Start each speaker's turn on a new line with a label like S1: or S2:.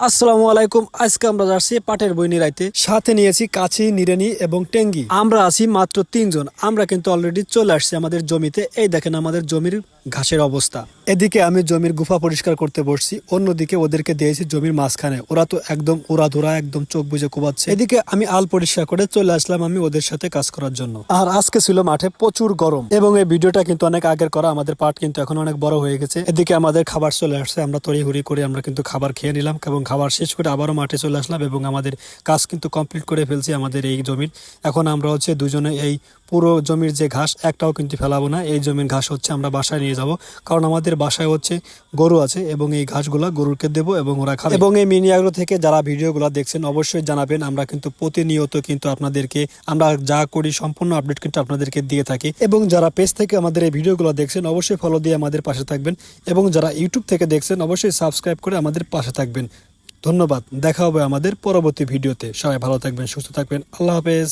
S1: আসসালামু আলাইকুম। আজকে আমরা যাচ্ছি পাটের বই নিরাইতে, সাথে নিয়েছি কাছি, নিড়ানি এবং টেঙ্গি। আমরা আছি মাত্র 3 জন। আমরা কিন্তু অলরেডি চলে আসছি আমাদের জমিতে। এই দেখেন আমাদের জমির ঘাসের অবস্থা। এদিকে আমি জমির গুফা পরিষ্কার করতে বসছি, অন্যদিকে ওদেরকে দিয়েছি জমির মাঝখানে। ওরা তো একদম উড়াধুরা, একদম চোখ বুজে কোবাচ্ছে। এদিকে আমি আল পরিষ্কার করে চলে আসলাম আমি ওদের সাথে কাজ করার জন্য। আর আজকে ছিল মাঠে প্রচুর গরম, এবং এই ভিডিওটা কিন্তু অনেক আগের করা। আমাদের পাট কিন্তু এখন অনেক বড় হয়ে গেছে। এদিকে আমাদের খাবার চলে আসছে, আমরা তড়িঘড়ি করে আমরা কিন্তু খাবার খেয়ে নিলাম এবং খাবার শেষ করে আবারও মাঠে চলে আসলাম এবং আমাদের কাজ কিন্তু কমপ্লিট করে ফেলছি আমাদের এই জমির। এখন আমরা দুজনে এই পুরো জমির যে ঘাস একটাও কিন্তু ফেলাবো না। এই জমির ঘাস আমরা বাসায় নিয়ে যাব, কারণ আমাদের বাসায় গরু আছে এবং এই ঘাসগুলা গরুকে দেবো এবং ওরা খাবে। এবং এই মিনি আগ্রো থেকে যারা ভিডিওগুলো দেখছেন অবশ্যই জানাবেন। আমরা কিন্তু প্রতিনিয়ত কিন্তু আপনাদেরকে আমরা যা করি সম্পূর্ণ আপডেট কিন্তু আপনাদেরকে দিয়ে থাকি। এবং যারা পেজ থেকে আমাদের এই ভিডিওগুলো দেখছেন অবশ্যই ফলো দিয়ে আমাদের পাশে থাকবেন, এবং যারা ইউটিউব থেকে দেখছেন অবশ্যই সাবস্ক্রাইব করে আমাদের পাশে থাকবেন। ধন্যবাদ। দেখা হবে আমাদের পরবর্তী ভিডিওতে। সবাই ভালো থাকবেন, সুস্থ থাকবেন। আল্লাহ হাফেজ।